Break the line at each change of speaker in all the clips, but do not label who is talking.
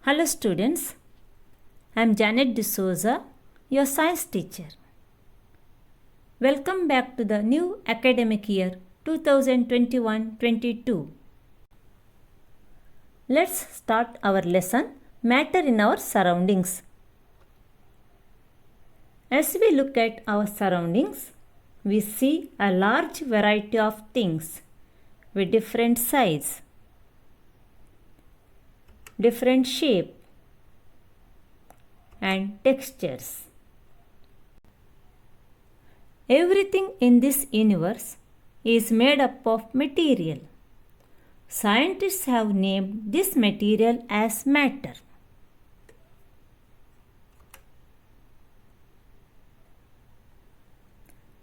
Hello students, I am Janet D'Souza, your science teacher. Welcome back to the new academic year 2021-22. Let's start our lesson, Matter in our surroundings. As we look at our surroundings, we see a large variety of things with different size, different shape and textures. Everything in this universe is made up of material. Scientists have named this material as matter.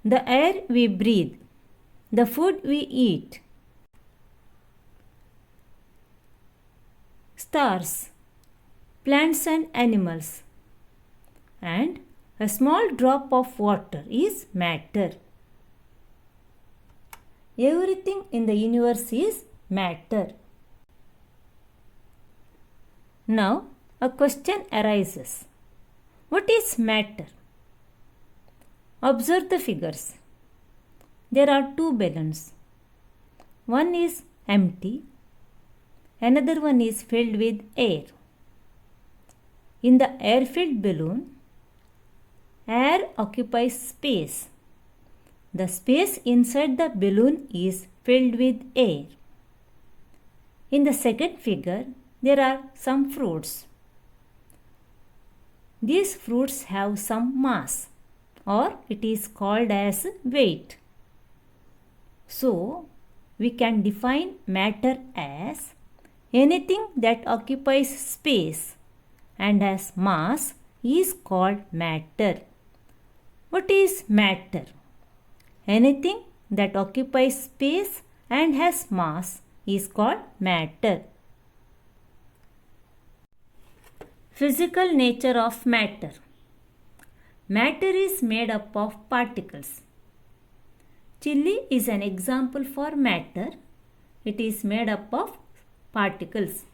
The air we breathe, the food we eat, stars, plants and animals, and a small drop of water is matter. Everything in the universe is matter. Now, a question arises. What is matter? Observe the figures. There are two balloons. One is empty, another one is filled with air. In the air-filled balloon, air occupies space. The space inside the balloon is filled with air. In the second figure, there are some fruits. These fruits have some mass, or it is called as weight. So, we can define matter as anything that occupies space and has mass is called matter. What is matter? Anything that occupies space and has mass is called matter. Physical nature of matter. Matter is made up of particles. Chili is an example for matter. It is made up of particles.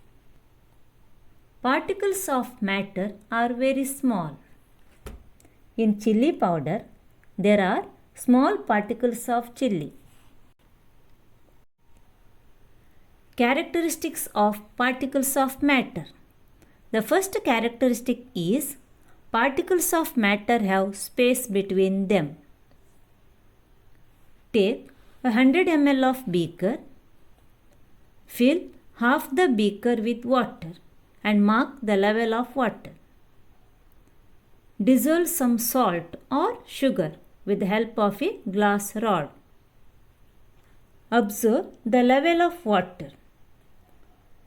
Particles of matter are very small. In chili powder, there are small particles of chili. Characteristics of particles of matter. The first characteristic is particles of matter have space between them. Take 100 ml of beaker. Fill half the beaker with water and mark the level of water. Dissolve some salt or sugar with the help of a glass rod. Observe the level of water.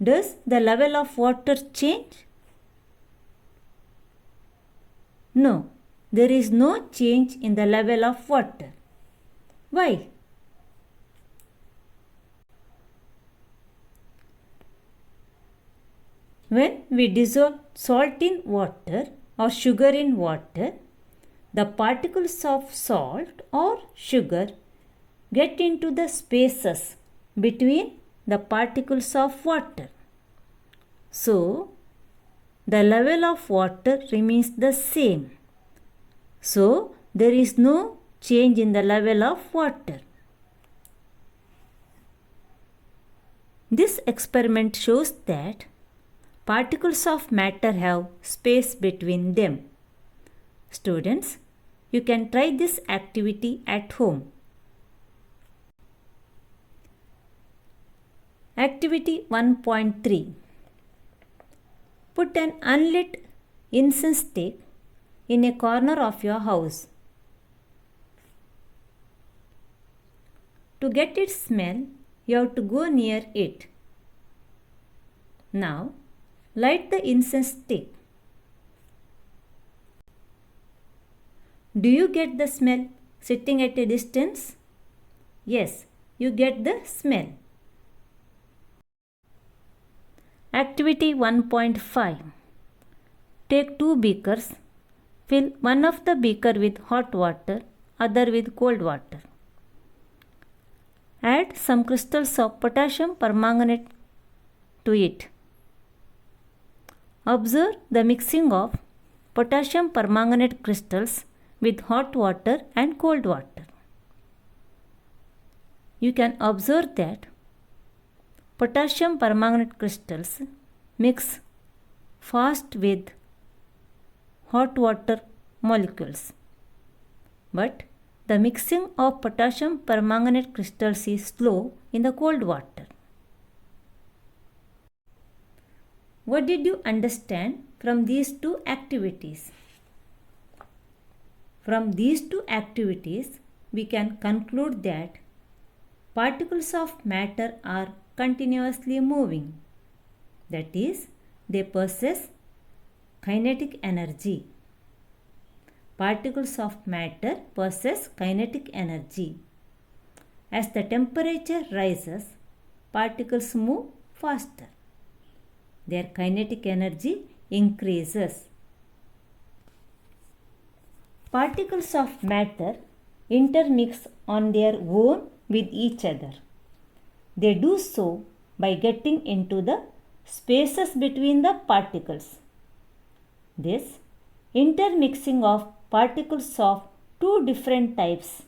Does the level of water change? No, there is no change in the level of water. Why? When we dissolve salt in water or sugar in water, the particles of salt or sugar get into the spaces between the particles of water. So, the level of water remains the same. So, there is no change in the level of water. This experiment shows that particles of matter have space between them. Students, you can try this activity at home. Activity 1.3. Put an unlit incense stick in a corner of your house. To get its smell, you have to go near it. Now, light the incense stick. Do you get the smell sitting at a distance? Yes, you get the smell. Activity 1.5. Take two beakers. Fill one of the beaker with hot water, other with cold water. Add some crystals of potassium permanganate to it. Observe the mixing of potassium permanganate crystals with hot water and cold water. You can observe that potassium permanganate crystals mix fast with hot water molecules, but the mixing of potassium permanganate crystals is slow in the cold water. What did you understand from these two activities? From these two activities, we can conclude that particles of matter are continuously moving. That is, they possess kinetic energy. Particles of matter possess kinetic energy. As the temperature rises, particles move faster. Their kinetic energy increases. Particles of matter intermix on their own with each other. They do so by getting into the spaces between the particles. This intermixing of particles of two different types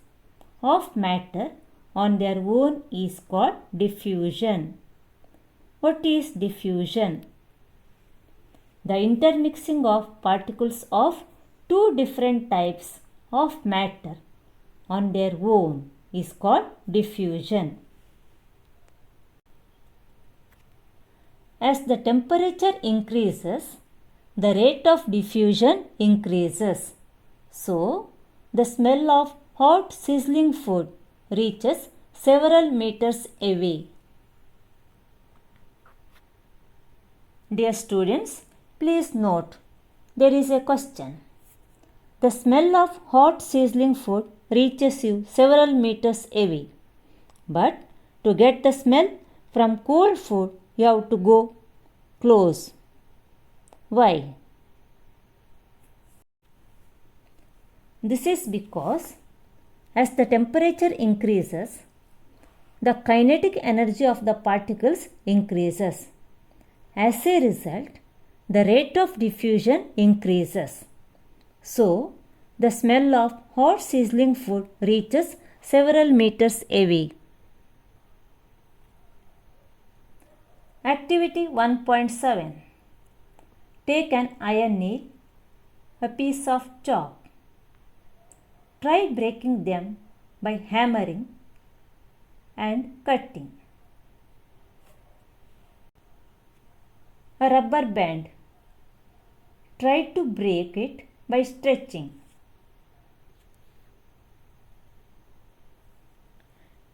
of matter on their own is called diffusion. What is diffusion? The intermixing of particles of two different types of matter on their own is called diffusion. As the temperature increases, the rate of diffusion increases. So, the smell of hot sizzling food reaches several meters away. Dear students, please note, there is a question. The smell of hot sizzling food reaches you several meters away. But to get the smell from cold food, you have to go close. Why? This is because as the temperature increases, the kinetic energy of the particles increases. As a result, the rate of diffusion increases. So, the smell of hot sizzling food reaches several meters away. Activity 1.7. Take an iron nail, a piece of chalk. Try breaking them by hammering and cutting. A rubber band. Try to break it by stretching.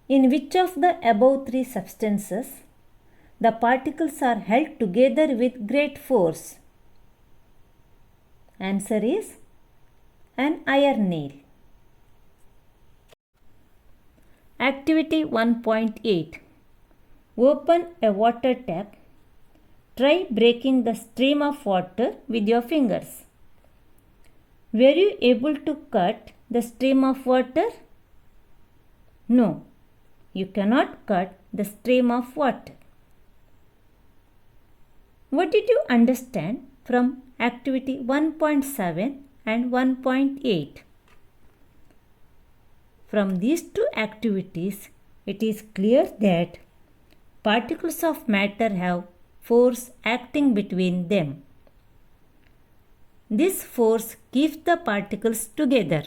In which of the above three substances the particles are held together with great force? Answer is an iron nail. Activity 1.8. Open a water tap. Try breaking the stream of water with your fingers. Were you able to cut the stream of water? No, you cannot cut the stream of water. What did you understand from activity 1.7 and 1.8? From these two activities, it is clear that particles of matter have force acting between them. This force keeps the particles together.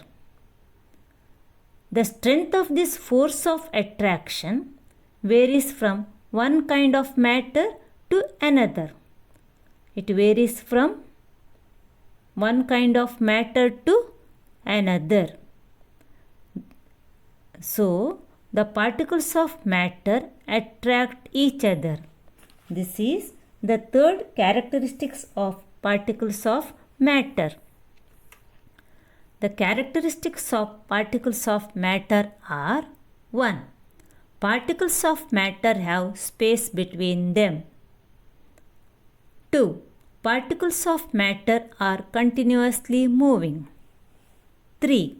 The strength of this force of attraction varies from one kind of matter to another. It varies from one kind of matter to another. So, the particles of matter attract each other. This is the third characteristics of particles of matter. The characteristics of particles of matter are 1. Particles of matter have space between them. 2. Particles of matter are continuously moving. 3.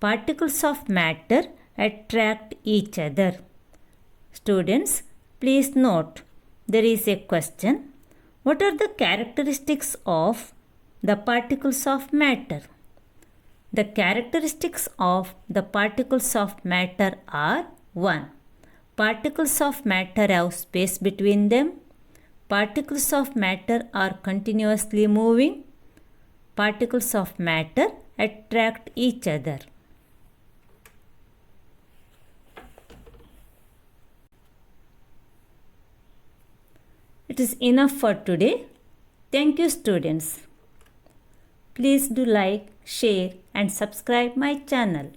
Particles of matter attract each other. Students, please note, there is a question. What are the characteristics of the particles of matter? The characteristics of the particles of matter are 1. Particles of matter have space between them. Particles of matter are continuously moving. Particles of matter attract each other. It is enough for today. Thank you, students. Please do like, share and subscribe my channel.